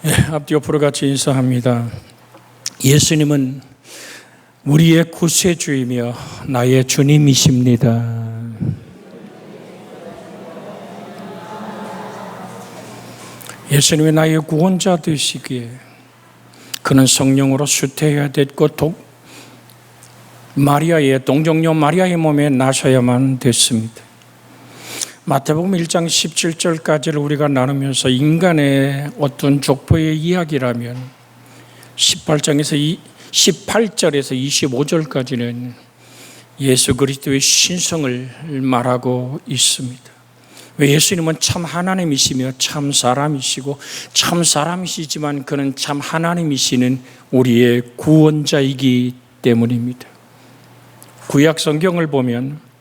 앞뒤 옆으로 같이 인사합니다. 예수님은 우리의 구세주이며 나의 주님이십니다. 예수님이 나의 구원자 되시기에 그는 성령으로 수태해야 됐고 마리아의 동정녀 마리아의 몸에 나셔야만 됐습니다. 마태복음 1장 17절까지를 우리가 나누면서 인간의 어떤 족보의 이야기라면 18절에서 25절까지는 예수 그리스도의 신성을 말하고 있습니다. 왜 예수님은 참 하나님이시며 참 사람이시고 참 사람이시지만 그는 참 하나님이시는 우리의 구원자이기 때문입니다. 구약 성경을 보면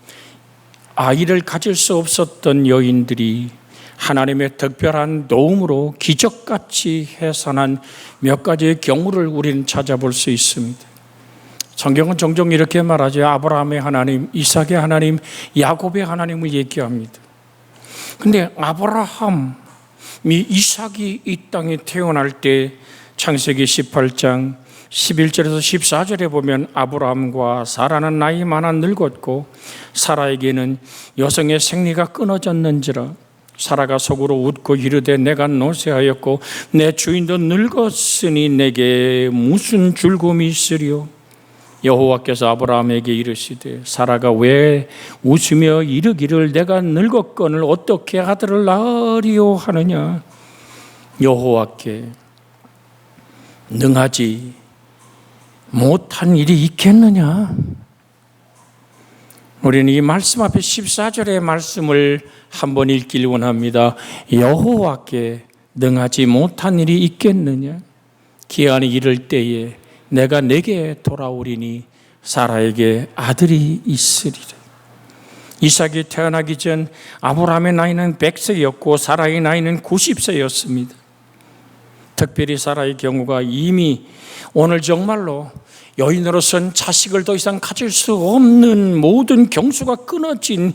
아이를 가질 수 없었던 여인들이 하나님의 특별한 도움으로 기적같이 해산한 몇 가지의 경우를 우리는 찾아볼 수 있습니다. 성경은 종종 이렇게 말하죠. 아브라함의 하나님, 이삭의 하나님, 야곱의 하나님을 얘기합니다. 근데 아브라함이 이삭이 이 땅에 태어날 때 창세기 18장 11절에서 14절에 보면 아브라함과 사라는 나이 많아 늙었고 사라에게는 여성의 생리가 끊어졌는지라 사라가 속으로 웃고 이르되 내가 노쇠하였고 내 주인도 늙었으니 내게 무슨 즐거움이 있으리요. 여호와께서 아브라함에게 이르시되 사라가 왜 웃으며 이르기를 내가 늙었거늘 어떻게 아들을 낳으리요 하느냐. 여호와께 능하지 못한 일이 있겠느냐. 우리는 이 말씀 앞에 14절의 말씀을 한번 읽길 원합니다. 여호와께 능하지 못한 일이 있겠느냐. 기한이 이를 때에 내가 내게 돌아오리니 사라에게 아들이 있으리라. 이삭이 태어나기 전 아브라함의 나이는 100세였고 사라의 나이는 90세였습니다. 특별히 사라의 경우가 이미 오늘 정말로 여인으로서는 자식을 더 이상 가질 수 없는 모든 경수가 끊어진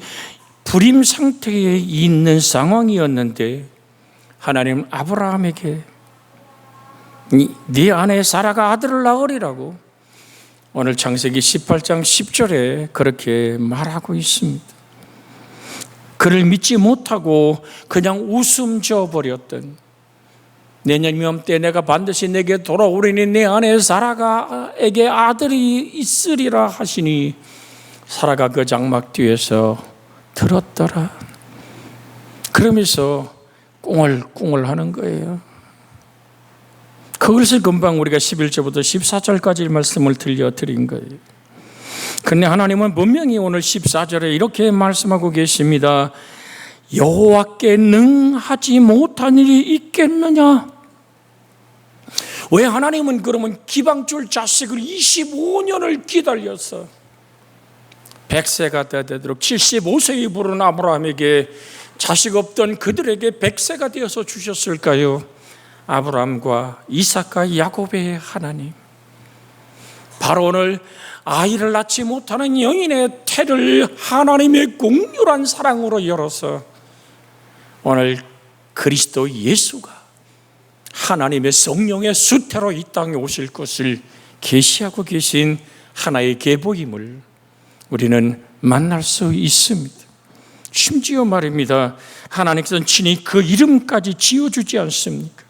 불임 상태에 있는 상황이었는데 하나님 아브라함에게 네 아내 사라가 아들을 낳으리라고 오늘 창세기 18장 10절에 그렇게 말하고 있습니다. 그를 믿지 못하고 그냥 웃음 져버렸던 내년 이맘때 내가 반드시 내게 돌아오리니 내 아내 사라가에게 아들이 있으리라 하시니 사라가 그 장막 뒤에서 들었더라. 그러면서 꿍얼꿍얼 하는 거예요. 그것을 금방 우리가 11절부터 14절까지 말씀을 들려드린 거예요. 그런데 하나님은 분명히 오늘 14절에 이렇게 말씀하고 계십니다. 여호와께 능하지 못한 일이 있겠느냐? 왜 하나님은 그러면 기방줄 자식을 25년을 기다려서 100세가 되도록 75세에 부른 아브라함에게 자식 없던 그들에게 100세가 되어서 주셨을까요? 아브라함과 이삭과 야곱의 하나님, 바로 오늘 아이를 낳지 못하는 여인의 태를 하나님의 긍휼한 사랑으로 열어서 오늘 그리스도 예수가 하나님의 성령의 수태로 이 땅에 오실 것을 계시하고 계신 하나의 계보임을 우리는 만날 수 있습니다. 심지어 말입니다. 하나님께서는 친히 그 이름까지 지어주지 않습니까?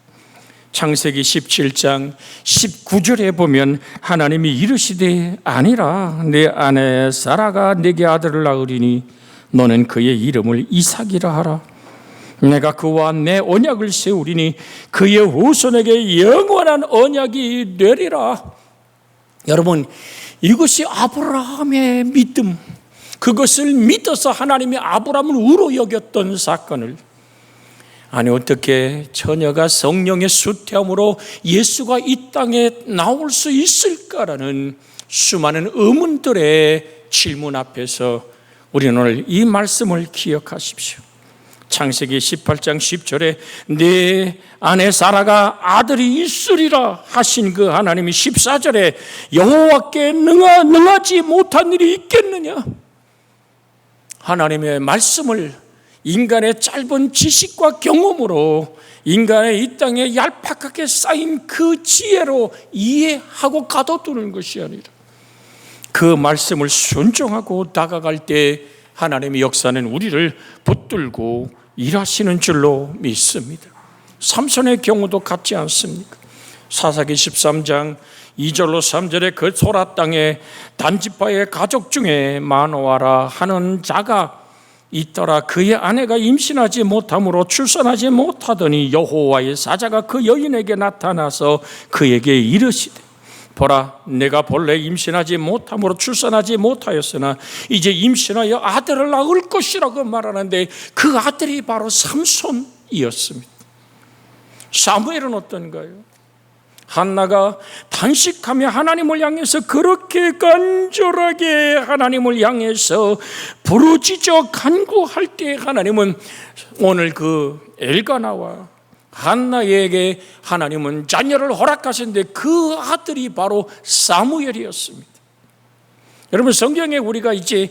창세기 17장 19절에 보면 하나님이 이르시되 아니라 내 아내 사라가 내게 아들을 낳으리니 너는 그의 이름을 이삭이라 하라. 내가 그와 내 언약을 세우리니 그의 후손에게 영원한 언약이 되리라. 여러분, 이것이 아브라함의 믿음, 그것을 믿어서 하나님이 아브라함을 우로 여겼던 사건을, 아니 어떻게 처녀가 성령의 수태함으로 예수가 이 땅에 나올 수 있을까라는 수많은 의문들의 질문 앞에서 우리는 오늘 이 말씀을 기억하십시오. 창세기 18장 10절에 내 아내 사라가 아들이 있으리라 하신 그 하나님이 14절에 여호와께 능하지 못한 일이 있겠느냐? 하나님의 말씀을 인간의 짧은 지식과 경험으로 인간의 이 땅에 얄팍하게 쌓인 그 지혜로 이해하고 가둬두는 것이 아니라 그 말씀을 순종하고 다가갈 때 하나님의 역사는 우리를 붙들고 일하시는 줄로 믿습니다. 삼손의 경우도 같지 않습니까? 사사기 13장 2절로 3절에 그 소라 땅에 단지파의 가족 중에 마노아라 하는 자가 있더라. 그의 아내가 임신하지 못함으로 출산하지 못하더니 여호와의 사자가 그 여인에게 나타나서 그에게 이르시되 보라, 내가 본래 임신하지 못함으로 출산하지 못하였으나 이제 임신하여 아들을 낳을 것이라고 말하는데 그 아들이 바로 삼손이었습니다. 사무엘은 어떤가요? 한나가 단식하며 하나님을 향해서 그렇게 간절하게 하나님을 향해서 부르짖어 간구할 때 하나님은 오늘 그 엘가나와 한나에게 하나님은 자녀를 허락하셨는데 그 아들이 바로 사무엘이었습니다. 여러분, 성경에 우리가 이제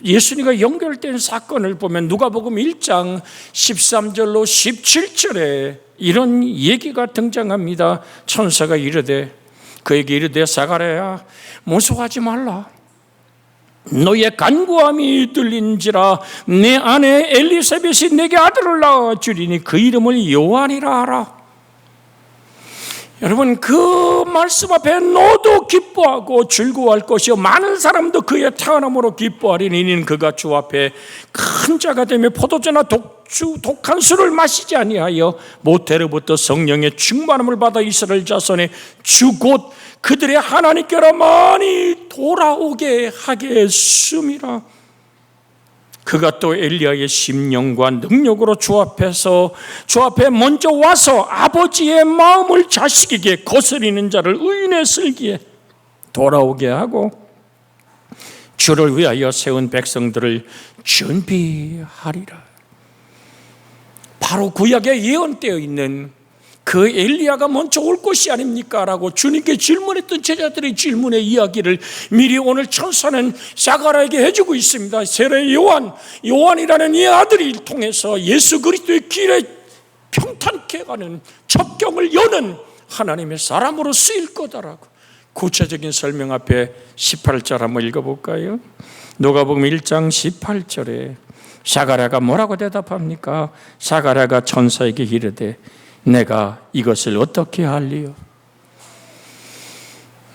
예수님과 연결된 사건을 보면 누가복음 1장 13절로 17절에 이런 얘기가 등장합니다. 천사가 이르되 그에게 이르되 사가랴야 무서워하지 말라. 너의 간구함이 들린지라 내 아내 엘리사벳이 내게 아들을 낳아 주리니 그 이름을 요한이라 하라. 여러분, 그 말씀 앞에 너도 기뻐하고 즐거워할 것이요 많은 사람도 그의 태어남으로 기뻐하리니 이는 그가 주 앞에 큰 자가 되며 포도주나 독한 술을 마시지 아니하여 모태로부터 성령의 충만함을 받아 이스라엘 자손의 주 곧 그들의 하나님께로 많이 돌아오게 하겠음이라. 그가 또 엘리야의 심령과 능력으로 주 앞에 먼저 와서 아버지의 마음을 자식에게 거스리는 자를 의인의 슬기에 돌아오게 하고 주를 위하여 세운 백성들을 준비하리라. 바로 구약에 예언되어 있는 그 엘리야가 먼저 올 것이 아닙니까? 라고 주님께 질문했던 제자들의 질문의 이야기를 미리 오늘 천사는 사가랴에게 해주고 있습니다. 세례 요한이라는 이 아들을 통해서 예수 그리스도의 길에 평탄케 가는 첩경을 여는 하나님의 사람으로 쓰일 거다라고 구체적인 설명 앞에 18절 한번 읽어볼까요? 누가복음 1장 18절에 사가랴가 뭐라고 대답합니까? 사가랴가 천사에게 이르되 내가 이것을 어떻게 할리요?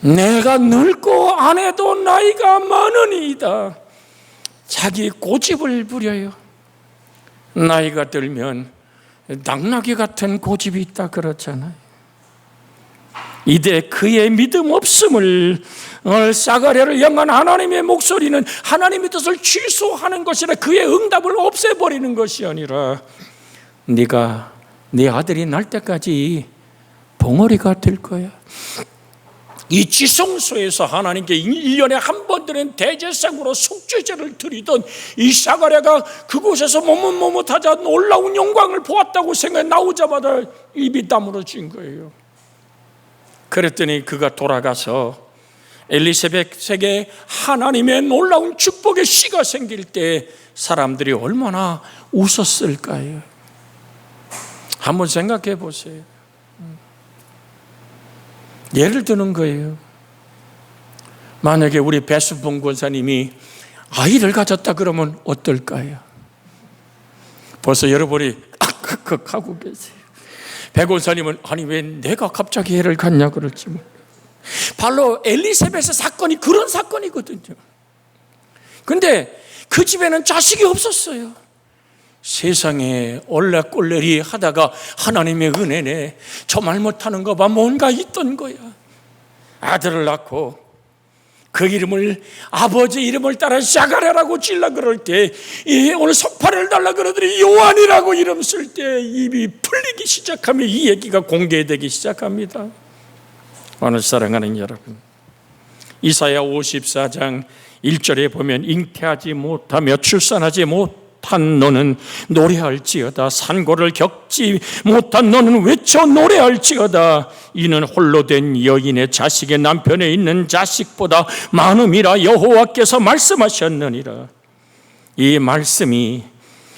내가 늙고 아내도 나이가 많으니이다. 자기 고집을 부려요. 나이가 들면 낙나귀 같은 고집이 있다 그렇잖아요. 이제 그의 믿음 없음을 사가랴를 향한 하나님의 목소리는 하나님의 뜻을 취소하는 것이라 그의 응답을 없애버리는 것이 아니라 네가 네 아들이 날 때까지 벙어리가 될 거야. 이 지성소에서 하나님께 1년에 한 번 드는 대제사장으로 속죄제를 드리던 이 사가랴가 그곳에서 머뭇머뭇하자 놀라운 영광을 보았다고 생각해 나오자마자 입이 다물어진 거예요. 그랬더니 그가 돌아가서 엘리사벳에게 하나님의 놀라운 축복의 씨가 생길 때 사람들이 얼마나 웃었을까요? 한번 생각해 보세요. 예를 드는 거예요. 만약에 우리 배수봉 권사님이 아이를 가졌다 그러면 어떨까요? 벌써 여러분이 하고 계세요. 배 권사님은 아니 왜 내가 갑자기 애를 갖냐 그럴지 뭐. 바로 엘리사벳의 사건이 그런 사건이거든요. 근데 그 집에는 자식이 없었어요. 세상에 올레꼴레리 하다가 하나님의 은혜네, 저 말 못하는 거 봐, 뭔가 있던 거야. 아들을 낳고 그 이름을 아버지 이름을 따라 사가랴라고 질라 그럴 때 오늘 석파를 달라 그러더니 요한이라고 이름 쓸 때 입이 풀리기 시작하며 이 얘기가 공개되기 시작합니다. 오늘 사랑하는 여러분, 이사야 54장 1절에 보면 잉태하지 못하며 출산하지 못한 너는 노래할지어다. 산고를 겪지 못한 너는 외쳐 노래할지어다. 이는 홀로 된 여인의 자식의 남편에 있는 자식보다 많음이라 여호와께서 말씀하셨느니라. 이 말씀이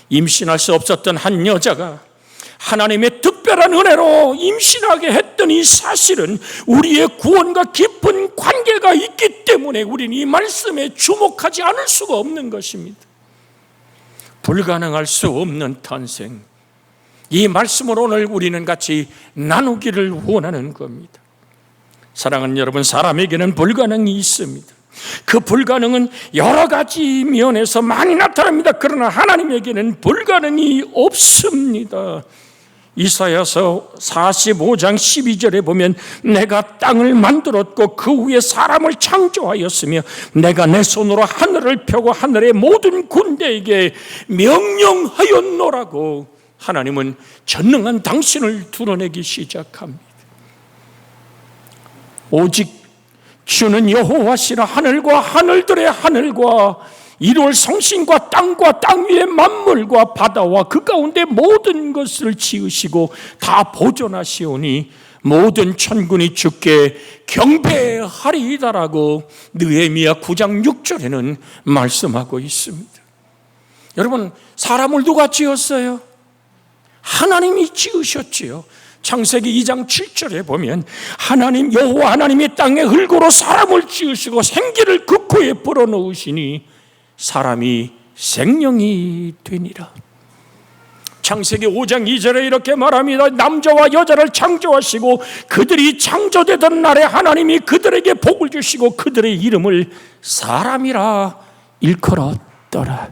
임신할 수 없었던 한 여자가 하나님의 특별한 은혜로 임신하게 했던 이 사실은 우리의 구원과 깊은 관계가 있기 때문에 우리는 이 말씀에 주목하지 않을 수가 없는 것입니다. 불가능할 수 없는 탄생, 이 말씀을 오늘 우리는 같이 나누기를 원하는 겁니다. 사랑하는 여러분, 사람에게는 불가능이 있습니다. 그 불가능은 여러 가지 면에서 많이 나타납니다. 그러나 하나님에게는 불가능이 없습니다. 이사야서 45장 12절에 보면 내가 땅을 만들었고 그 위에 사람을 창조하였으며 내가 내 손으로 하늘을 펴고 하늘의 모든 군대에게 명령하였노라고 하나님은 전능한 당신을 드러내기 시작합니다. 오직 주는 여호와시라 하늘과 하늘들의 하늘과 이루올 성신과 땅과 땅 위의 만물과 바다와 그 가운데 모든 것을 지으시고 다 보존하시오니 모든 천군이 주께 경배하리이다라고 느헤미야 9장 6절에는 말씀하고 있습니다. 여러분, 사람을 누가 지었어요? 하나님이 지으셨지요. 창세기 2장 7절에 보면 하나님 여호와 하나님이 땅의 흙으로 사람을 지으시고 생기를 그 코에 불어넣으시니 사람이 생명이 되니라. 창세기 5장 2절에 이렇게 말합니다. 남자와 여자를 창조하시고 그들이 창조되던 날에 하나님이 그들에게 복을 주시고 그들의 이름을 사람이라 일컬었더라.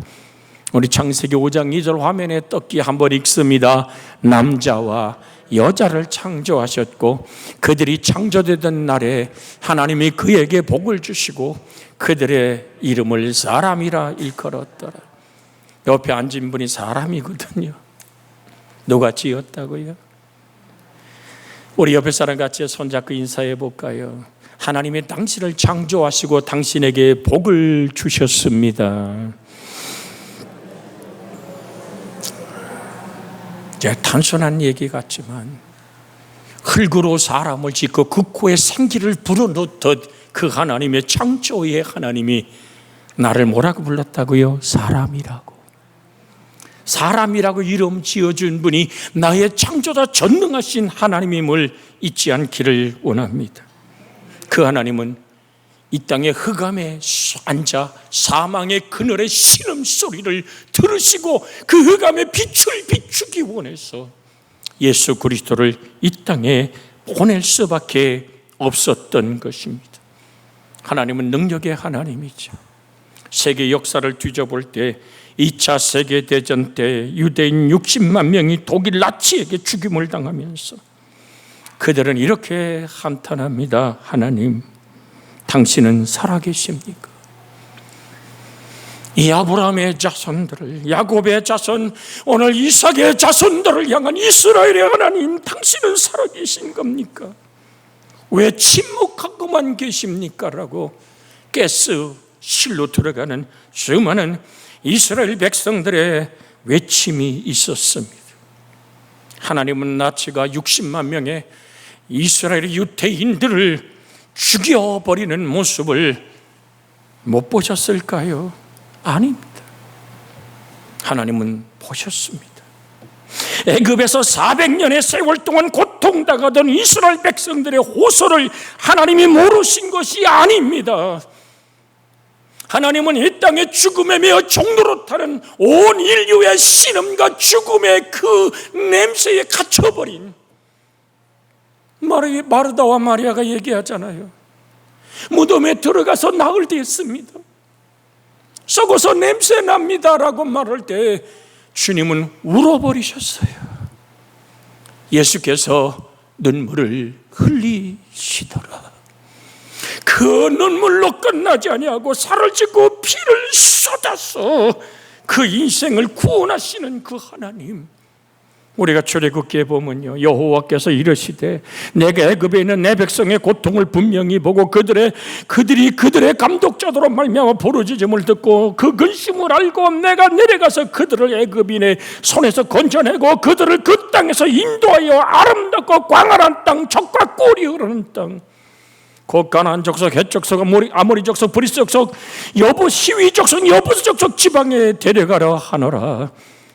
우리 창세기 5장 2절 화면에 떴기 한번 읽습니다. 남자와 여자를 창조하셨고 그들이 창조되던 날에 하나님이 그에게 복을 주시고 그들의 이름을 사람이라 일컬었더라. 옆에 앉은 분이 사람이거든요. 누가 지었다고요? 우리 옆에 사람 같이 손잡고 인사해 볼까요? 하나님이 당신을 창조하시고 당신에게 복을 주셨습니다. 단순한 얘기 같지만 흙으로 사람을 짓고 그 코에 생기를 불어넣듯 그 하나님의 창조의 하나님이 나를 뭐라고 불렀다고요? 사람이라고 이름 지어준 분이 나의 창조자 전능하신 하나님임을 잊지 않기를 원합니다. 그 하나님은 이 땅의 흑암에 앉아 사망의 그늘의 신음소리를 들으시고 그 흑암의 빛을 비추기 원해서 예수 그리스도를 이 땅에 보낼 수밖에 없었던 것입니다. 하나님은 능력의 하나님이죠. 세계 역사를 뒤져볼 때 2차 세계대전 때 유대인 60만 명이 독일 나치에게 죽임을 당하면서 그들은 이렇게 한탄합니다. 하나님, 당신은 살아계십니까? 이 아브라함의 자손들을, 야곱의 자손, 오늘 이삭의 자손들을 향한 이스라엘의 하나님, 당신은 살아계신 겁니까? 왜 침묵하고만 계십니까? 라고 가스 실로 들어가는 수많은 이스라엘 백성들의 외침이 있었습니다. 하나님은 나치가 60만 명의 이스라엘 유대인들을 죽여버리는 모습을 못 보셨을까요? 아닙니다. 하나님은 보셨습니다. 애굽에서 400년의 세월 동안 고통당하던 이스라엘 백성들의 호소를 하나님이 모르신 것이 아닙니다. 하나님은 이 땅의 죽음에 매어 종노릇하는 온 인류의 신음과 죽음의 그 냄새에 갇혀버린 마르다와 마리아가 얘기하잖아요. 무덤에 들어가서 나흘 됐습니다. 썩어서 냄새 납니다라고 말할 때 주님은 울어버리셨어요. 예수께서 눈물을 흘리시더라. 그 눈물로 끝나지 아니하고 살을 찢고 피를 쏟아서 그 인생을 구원하시는 그 하나님, 우리가 출애굽기에 보면요, 여호와께서 이르시되 내가 애굽에 있는 내 백성의 고통을 분명히 보고 그들이 그들의 감독자들로 말미암아 부르짖음을 듣고 그 근심을 알고 내가 내려가서 그들을 애굽인의 손에서 건져내고 그들을 그 땅에서 인도하여 아름답고 광활한 땅, 젖과 꿀이 흐르는 땅, 곧 가나안 족속, 헷 족속, 아모리 족속, 브리스 족속, 시위 족속, 여부스 족속 지방에 데려가려 하노라.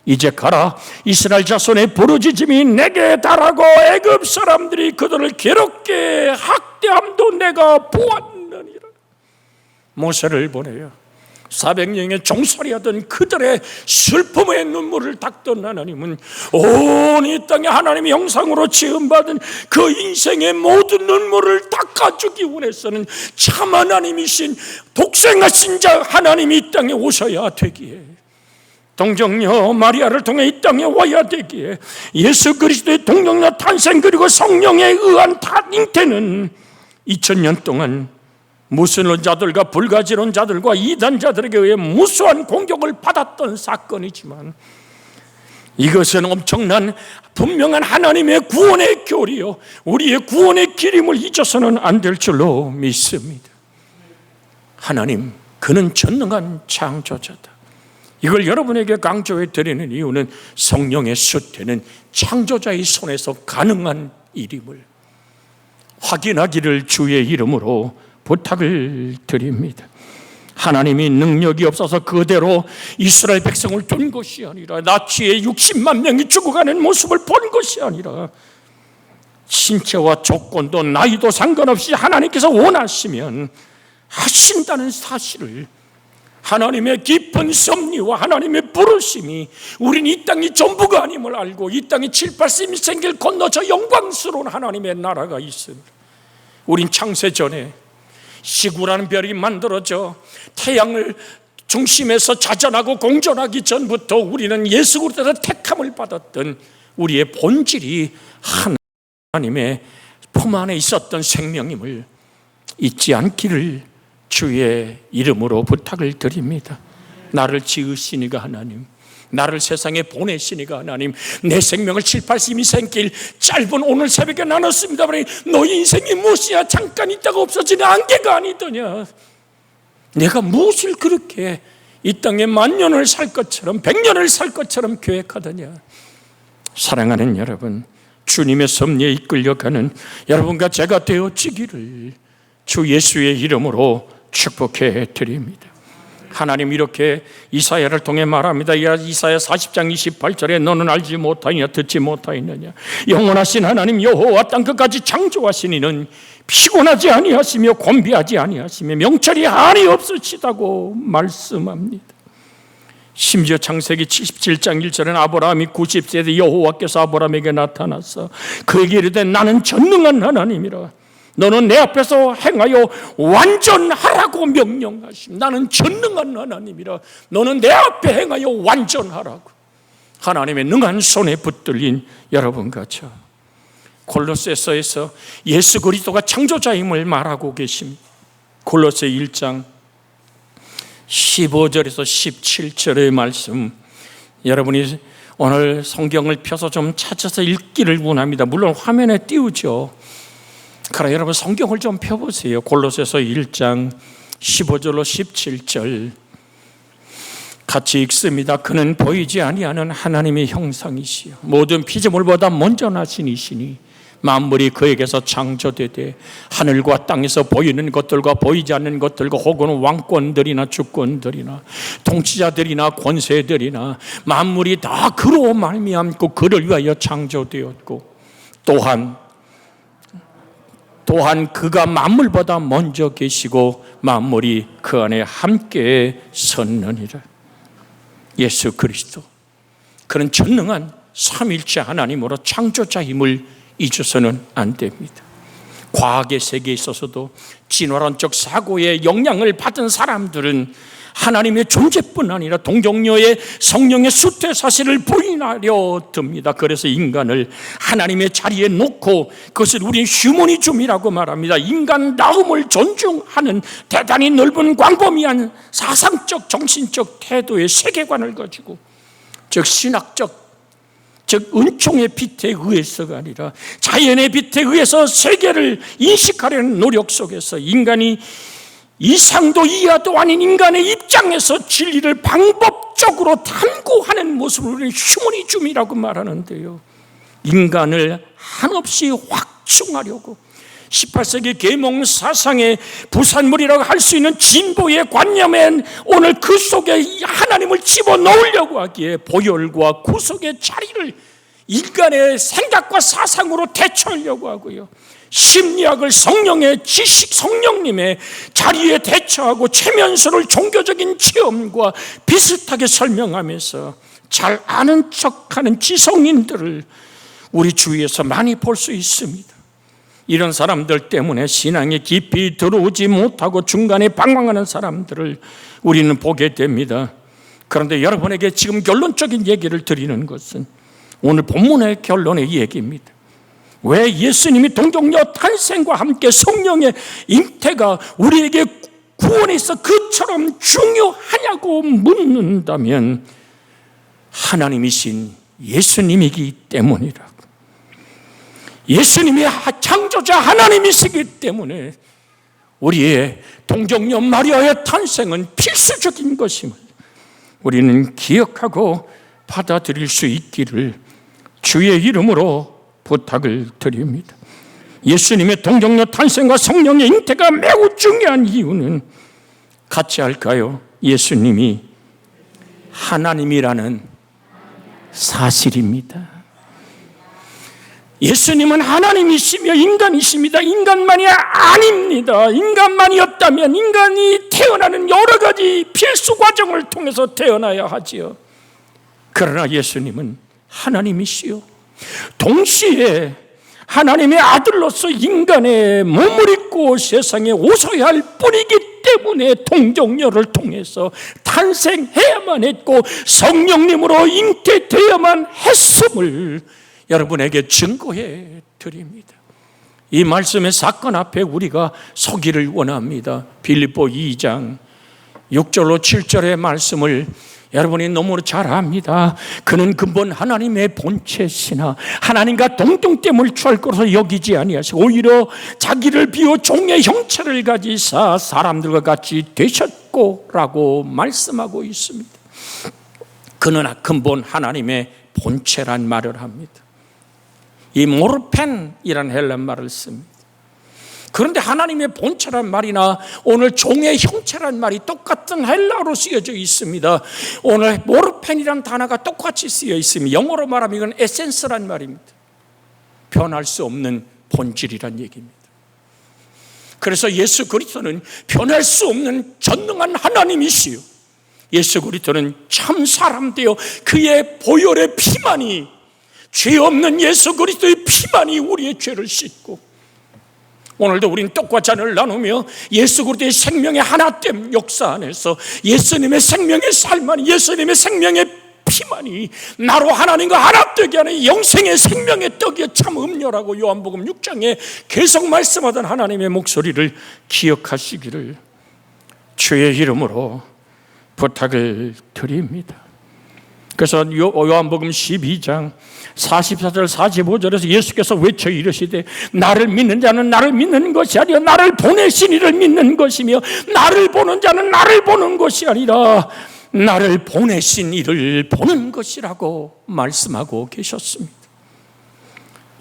이제 가라. 이스라엘 자손의 부르짖음이 내게 달하고 애굽 사람들이 그들을 괴롭게 학대함도 내가 보았느니라. 모세를 보내요. 400년의 종살이하던 그들의 슬픔의 눈물을 닦던 하나님은 온 이 땅에 하나님의 형상으로 지음받은 그 인생의 모든 눈물을 닦아주기 원해서는 참 하나님이신 독생하신 자 하나님이 이 땅에 오셔야 되기에, 동정녀 마리아를 통해 이 땅에 와야 되기에, 예수 그리스도의 동정녀 탄생 그리고 성령에 의한 잉태는 2000년 동안 무신론자들과 불가지론자들과 이단자들에게 의해 무수한 공격을 받았던 사건이지만, 이것은 엄청난 분명한 하나님의 구원의 교리요, 우리의 구원의 길임을 잊어서는 안 될 줄로 믿습니다. 하나님, 그는 전능한 창조자다. 이걸 여러분에게 강조해 드리는 이유는 성령의 숫대는 창조자의 손에서 가능한 일임을 확인하기를 주의 이름으로 부탁을 드립니다. 하나님이 능력이 없어서 그대로 이스라엘 백성을 둔 것이 아니라, 나치에 60만 명이 죽어가는 모습을 본 것이 아니라, 신체와 조건도 나이도 상관없이 하나님께서 원하시면 하신다는 사실을, 하나님의 깊은 섭리와 하나님의 부르심이 우린 이 땅이 전부가 아님을 알고, 이 땅에 7, 8세미 생길 건너 저 영광스러운 하나님의 나라가 있습니다. 우린 창세 전에 시구라는 별이 만들어져 태양을 중심에서 자전하고 공존하기 전부터 우리는 예수 그리스도의 택함을 받았던 우리의 본질이 하나님의 품 안에 있었던 생명임을 잊지 않기를 주의 이름으로 부탁을 드립니다. 나를 지으시니가 하나님, 나를 세상에 보내시니가 하나님, 내 생명을 7, 8세미 생길 짧은 오늘 새벽에 나눴습니다. 너희 인생이 무엇이야? 잠깐 있다가 없어지는 안개가 아니더냐? 내가 무엇을 그렇게 이 땅에 만년을 살 것처럼 100년을 살 것처럼 계획하더냐? 사랑하는 여러분, 주님의 섭리에 이끌려가는 여러분과 제가 되어지기를 주 예수의 이름으로 축복해 드립니다. 하나님 이렇게 이사야를 통해 말합니다. 이사야 40장 28절에 너는 알지 못하느냐 듣지 못하느냐, 영원하신 하나님 여호와 땅 끝까지 창조하신 이는 피곤하지 아니하시며 곤비하지 아니하시며 명철이 한이 없으시다고 말씀합니다. 심지어 창세기 77장 1절에는 아브라함이 90세에 여호와께서 아브라함에게 나타나서 그에게 이르되 나는 전능한 하나님이라, 너는 내 앞에서 행하여 완전하라고 명령하심. 나는 전능한 하나님이라, 너는 내 앞에 행하여 완전하라고. 하나님의 능한 손에 붙들린 여러분과 저, 골로새서에서 예수 그리스도가 창조자임을 말하고 계십니다. 골로새 1장 15절에서 17절의 말씀, 여러분이 오늘 성경을 펴서 좀 찾아서 읽기를 원합니다. 물론 화면에 띄우죠. 그러나 여러분 성경을 좀 펴보세요. 골로새서 1장 15절로 17절 같이 읽습니다. 그는 보이지 아니하는 하나님의 형상이시요 모든 피조물보다 먼저 나신 이시니 만물이 그에게서 창조되되 하늘과 땅에서 보이는 것들과 보이지 않는 것들과 혹은 왕권들이나 주권들이나 통치자들이나 권세들이나 만물이 다 그로 말미암고 그를 위하여 창조되었고, 또한 그가 만물보다 먼저 계시고 만물이 그 안에 함께 섰느니라. 예수 그리스도, 그는 전능한 삼위일체 하나님으로 창조자임을 잊어서는 안 됩니다. 과학의 세계에 있어서도 진화론적 사고의 영향을 받은 사람들은 하나님의 존재뿐 아니라 동정녀의 성령의 수태 사실을 부인하려 듭니다. 그래서 인간을 하나님의 자리에 놓고 그것을 우리는 휴머니즘이라고 말합니다. 인간다움을 존중하는 대단히 넓은 광범위한 사상적 정신적 태도의 세계관을 가지고, 즉 신학적, 즉 은총의 빛에 의해서가 아니라 자연의 빛에 의해서 세계를 인식하려는 노력 속에서 인간이 이상도 이하도 아닌 인간의 입장에서 진리를 방법적으로 탐구하는 모습을 우리는 휴머니즘이라고 말하는데요, 인간을 한없이 대충하려고 18세기 계몽 사상의 부산물이라고 할 수 있는 진보의 관념엔 오늘 그 속에 하나님을 집어넣으려고 하기에 보혈과 구속의 자리를 인간의 생각과 사상으로 대처하려고 하고요, 심리학을 성령의 지식, 성령님의 자리에 대처하고 최면수를 종교적인 체험과 비슷하게 설명하면서 잘 아는 척하는 지성인들을 우리 주위에서 많이 볼 수 있습니다. 이런 사람들 때문에 신앙에 깊이 들어오지 못하고 중간에 방황하는 사람들을 우리는 보게 됩니다. 그런데 여러분에게 지금 결론적인 얘기를 드리는 것은 오늘 본문의 결론의 얘기입니다. 왜 예수님이 동정녀 탄생과 함께 성령의 잉태가 우리에게 구원에 있어 그처럼 중요하냐고 묻는다면 하나님이신 예수님이기 때문이라고. 예수님이 창조자 하나님이시기 때문에 우리의 동정녀 마리아의 탄생은 필수적인 것임을 우리는 기억하고 받아들일 수 있기를 주의 이름으로 부탁을 드립니다. 예수님의 동정녀 탄생과 성령의 잉태가 매우 중요한 이유는 같이 할까요? 예수님이 하나님이라는 사실입니다. 예수님은 하나님이시며 인간이십니다. 인간만이 아닙니다. 인간만이었다면 인간이 태어나는 여러 가지 필수 과정을 통해서 태어나야 하지요. 그러나 예수님은 하나님이시요, 동시에 하나님의 아들로서 인간의 몸을 입고 세상에 오셔야 할 뿌리이기 때문에 동정녀를 통해서 탄생해야만 했고 성령님으로 잉태되어야만 했음을 여러분에게 증거해 드립니다. 이 말씀의 사건 앞에 우리가 서기를 원합니다. 빌립보 2장 6절로 7절의 말씀을 여러분이 너무 잘 압니다. 그는 근본 하나님의 본체시나 하나님과 동등됨을 취할 것으로 여기지 아니하시고 오히려 자기를 비워 종의 형체를 가지사 사람들과 같이 되셨고 라고 말씀하고 있습니다. 그는 근본 하나님의 본체란 말을 합니다. 이 모르펜이라는 헬란 말을 씁니다. 그런데 하나님의 본체란 말이나 오늘 종의 형체란 말이 똑같은 헬라어로 쓰여져 있습니다. 오늘 모르펜이란 단어가 똑같이 쓰여 있습니다. 영어로 말하면 이건 에센스란 말입니다. 변할 수 없는 본질이란 얘기입니다. 그래서 예수 그리스도는 변할 수 없는 전능한 하나님이시요, 예수 그리스도는 참 사람 되어 그의 보혈의 피만이, 죄 없는 예수 그리스도의 피만이 우리의 죄를 씻고, 오늘도 우리는 떡과 잔을 나누며 예수 그리스도의 생명의 하나됨 역사 안에서 예수님의 생명의 삶만이, 예수님의 생명의 피만이 나로 하나님과 하나 되게 하는 영생의 생명의 떡이여 참 음료라고 요한복음 6장에 계속 말씀하던 하나님의 목소리를 기억하시기를 주의 이름으로 부탁을 드립니다. 그래서 요한복음 12장 44절 45절에서 예수께서 외쳐 이르시되 나를 믿는 자는 나를 믿는 것이 아니라 나를 보내신 이를 믿는 것이며 나를 보는 자는 나를 보는 것이 아니라 나를 보내신 이를 보는 것이라고 말씀하고 계셨습니다.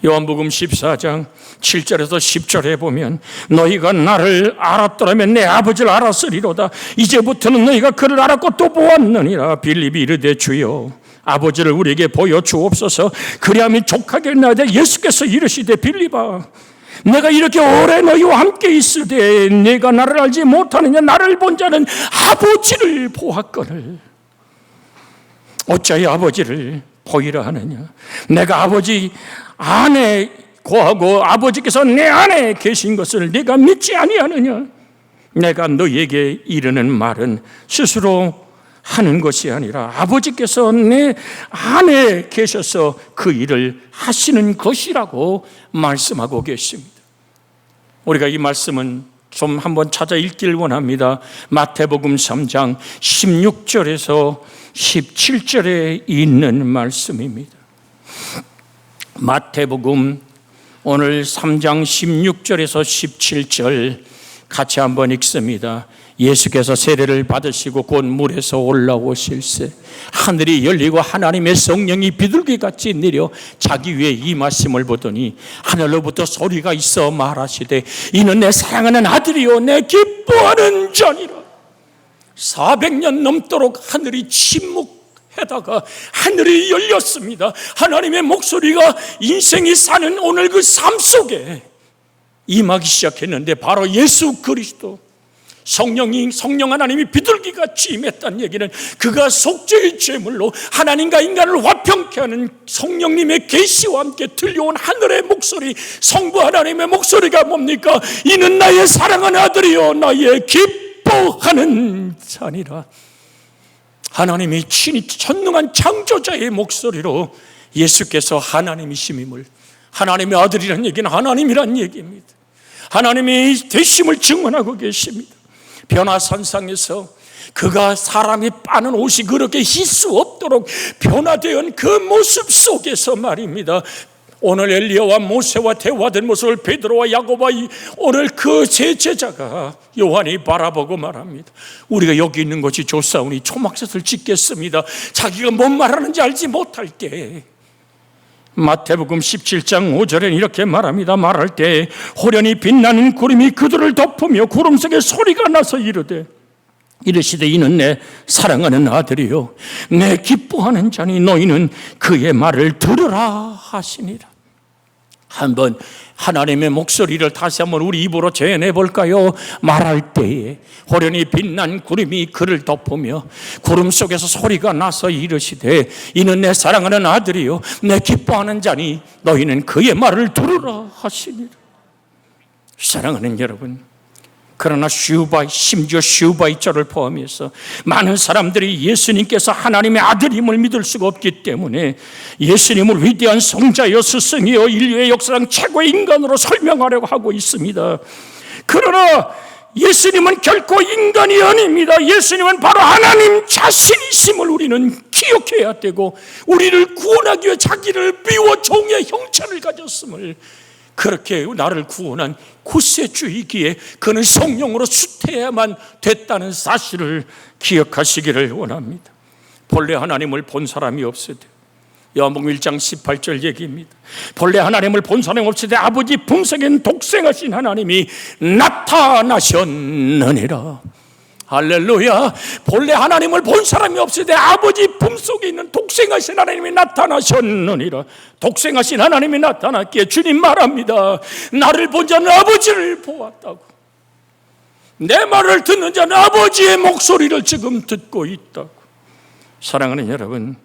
요한복음 14장 7절에서 10절에 보면 너희가 나를 알았더라면 내 아버지를 알았으리로다. 이제부터는 너희가 그를 알았고 또 보았느니라. 빌립이 이르되 주여 아버지를 우리에게 보여 주옵소서. 그리하면 족하게 나되 예수께서 이르시되 빌립아 내가 이렇게 오래 너희와 함께 있으되 내가 나를 알지 못하느냐. 나를 본 자는 아버지를 보았거늘 어찌하여 아버지를 보이라 하느냐. 내가 아버지 안에 거하고 아버지께서 내 안에 계신 것을 네가 믿지 아니하느냐. 내가 너희에게 이르는 말은 스스로 하는 것이 아니라 아버지께서 내 안에 계셔서 그 일을 하시는 것이라고 말씀하고 계십니다. 우리가 이 말씀은 좀 한번 찾아 읽기를 원합니다. 마태복음 3장 16절에서 17절에 있는 말씀입니다. 마태복음 오늘 3장 16절에서 17절 같이 한번 읽습니다. 예수께서 세례를 받으시고 곧 물에서 올라오실새 하늘이 열리고 하나님의 성령이 비둘기같이 내려 자기 위에 임하심을 보더니 하늘로부터 소리가 있어 말하시되 이는 내 사랑하는 아들이요 내 기뻐하는 자니라. 400년 넘도록 하늘이 침묵하다가 하늘이 열렸습니다. 하나님의 목소리가 인생이 사는 오늘 그 삶 속에 임하기 시작했는데 바로 예수 그리스도 성령 하나님이 비둘기같이 임했다는 얘기는 그가 속죄의 제물로 하나님과 인간을 화평케 하는 성령님의 계시와 함께 들려온 하늘의 목소리, 성부 하나님의 목소리가 뭡니까? 이는 나의 사랑하는 아들이요 나의 기뻐하는 자니라. 하나님이 친히 전능한 창조자의 목소리로 예수께서 하나님이심임을, 하나님의 아들이라는 얘기는 하나님이란 얘기입니다. 하나님의 되심을 증언하고 계십니다. 변화산상에서 그가 사람이 빠는 옷이 그렇게 힐 수 없도록 변화된 그 모습 속에서 말입니다. 오늘 엘리야와 모세와 대화된 모습을 베드로와 야고보와 오늘 그 세 제자가 요한이 바라보고 말합니다. 우리가 여기 있는 것이 좋사오니 초막셋을 짓겠습니다. 자기가 뭔 말하는지 알지 못할 때 마태복음 17장 5절에 이렇게 말합니다. 말할 때 호련히 빛나는 구름이 그들을 덮으며 구름 속에 소리가 나서 이르시되 이는 내 사랑하는 아들이요 내 기뻐하는 자니 너희는 그의 말을 들으라 하시니라. 한번 하나님의 목소리를 다시 한번 우리 입으로 재현해 볼까요? 말할 때에 호련히 빛난 구름이 그를 덮으며 구름 속에서 소리가 나서 이르시되 이는 내 사랑하는 아들이요 내 기뻐하는 자니 너희는 그의 말을 들으라 하시니라. 사랑하는 여러분, 그러나 심지어 슈바이처를 포함해서 많은 사람들이 예수님께서 하나님의 아들임을 믿을 수가 없기 때문에 예수님을 위대한 성자여 스승이여 인류의 역사상 최고의 인간으로 설명하려고 하고 있습니다. 그러나 예수님은 결코 인간이 아닙니다. 예수님은 바로 하나님 자신이심을 우리는 기억해야 되고 우리를 구원하기 위해 자기를 비워 종의 형체를 가졌음을, 그렇게 나를 구원한 구세주이기에 그는 성령으로 수태야만 됐다는 사실을 기억하시기를 원합니다. 본래 하나님을 본 사람이 없으되, 요한복음 1장 18절 얘기입니다. 본래 하나님을 본 사람이 없으되 아버지 품속엔 독생하신 하나님이 나타나셨느니라. 할렐루야. 본래 하나님을 본 사람이 없으되 아버지 품속에 있는 독생하신 하나님이 나타나셨느니라. 독생하신 하나님이 나타났기에 주님 말합니다. 나를 본 자는 아버지를 보았다고. 내 말을 듣는 자는 아버지의 목소리를 지금 듣고 있다고. 사랑하는 여러분,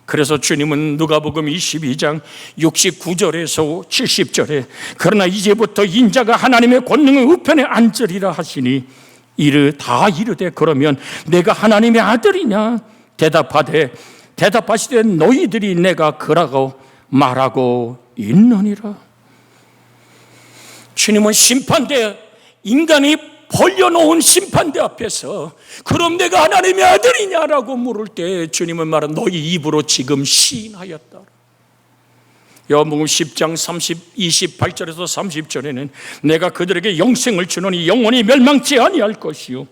그래서 주님은 누가복음 22장 69절에서 70절에 그러나 이제부터 인자가 하나님의 권능의 우편에 앉으리라 하시니 이르되 그러면 내가 하나님의 아들이냐 대답하시되 너희들이 내가 그라고 말하고 있느니라. 주님은 심판대, 인간이 벌려놓은 심판대 앞에서 그럼 내가 하나님의 아들이냐라고 물을 때 주님은 말은 너희 입으로 지금 시인하였다. 요한복음 10장 28절에서 30절에는 내가 그들에게 영생을 주노니 영원히 멸망치 아니할 것이요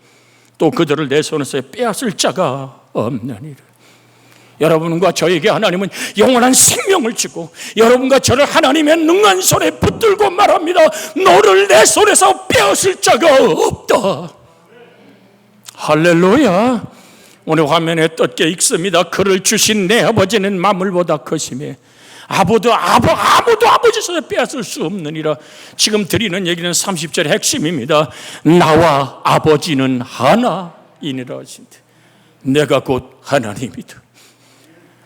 또 그들을 내 손에서 빼앗을 자가 없느니라. 여러분과 저에게 하나님은 영원한 생명을 주고 여러분과 저를 하나님의 능한 손에 붙들고 말합니다. 너를 내 손에서 빼앗을 자가 없다. 할렐루야. 오늘 화면에 떴게 읽습니다. 그를 주신 내 아버지는 만물보다 크시며 아무도 아버지 손에 빼앗을 수 없느니라. 지금 드리는 얘기는 30절의 핵심입니다. 나와 아버지는 하나이니라 하신대. 내가 곧 하나님이다.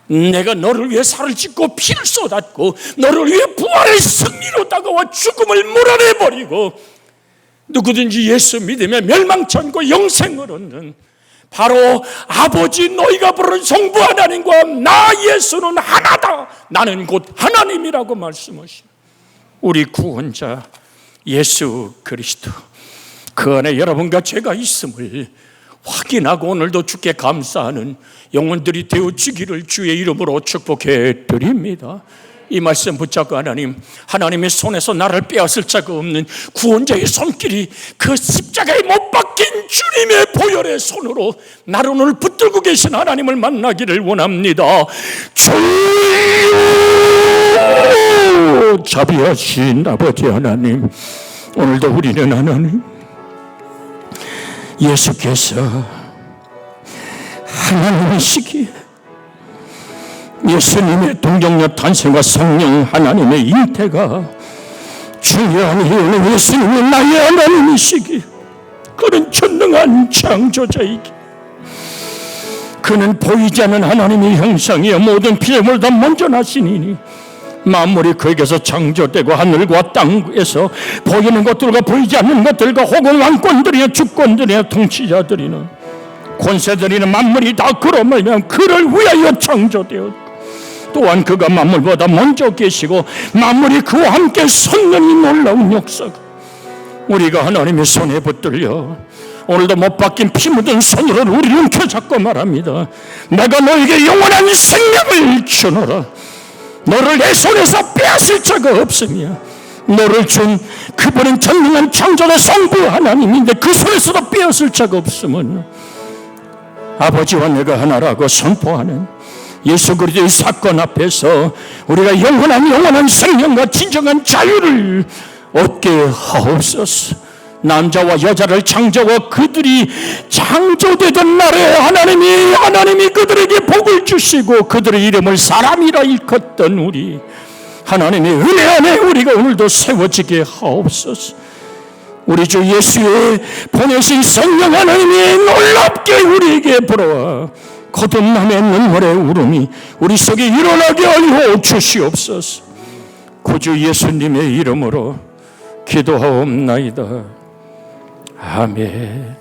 내가 너를 위해 살을 찢고 피를 쏟았고 너를 위해 부활의 승리로 다가와 죽음을 몰아내버리고 누구든지 예수 믿으면 멸망치 않고 영생을 얻는 바로 아버지 너희가 부르는 성부 하나님과 나 예수는 하나다. 나는 곧 하나님이라고 말씀하신 우리 구원자 예수 그리스도, 그 안에 여러분과 제가 있음을 확인하고 오늘도 주께 감사하는 영혼들이 되어지기를 주의 이름으로 축복해 드립니다. 이 말씀 붙잡고 하나님의 손에서 나를 빼앗을 자가 없는 구원자의 손길이 그 십자가에 못 박힌 주님의 보혈의 손으로 나를 오늘 붙들고 계신 하나님을 만나기를 원합니다. 주여, 자비하신 아버지 하나님, 오늘도 우리는 하나님 예수께서 하나님이시기에 예수님의 동정녀 탄생과 성령 하나님의 잉태가 중요한 이유는 예수님이 나의 하나님이시기에 그는 전능한 창조자이기에 그는 보이지 않는 하나님의 형상이여 모든 피조물보다 먼저 나시니니 만물이 그에게서 창조되고 하늘과 땅에서 보이는 것들과 보이지 않는 것들과 혹은 왕권들이나 주권들이나 통치자들이나 권세들이나 만물이 다 그로 말미암아 그를 위하여 창조되었고 또한 그가 만물보다 먼저 계시고 만물이 그와 함께 섰는 이 놀라운 역사가 우리가 하나님의 손에 붙들려 오늘도 못 박힌 피 묻은 손으로 우리를 움켜잡고 말합니다. 내가 너에게 영원한 생명을 주노라. 너를 내 손에서 빼앗을 자가 없으며 너를 준 그분은 전능한 창조자 성부 하나님인데 그 손에서도 빼앗을 자가 없으면 아버지와 내가 하나라고 선포하는 예수 그리스도의 사건 앞에서 우리가 영원한 생명과 진정한 자유를 얻게 하옵소서. 남자와 여자를 창조하고 그들이 창조되던 날에 하나님이 그들에게 복을 주시고 그들의 이름을 사람이라 일컫던 우리 하나님의 은혜 안에 우리가 오늘도 세워지게 하옵소서. 우리 주 예수의 보내신 성령 하나님이 놀랍게 우리에게 불어와 거듭남의 눈물의 울음이 우리 속에 일어나게 하여 주시옵소서. 구주 예수님의 이름으로 기도하옵나이다. 아멘.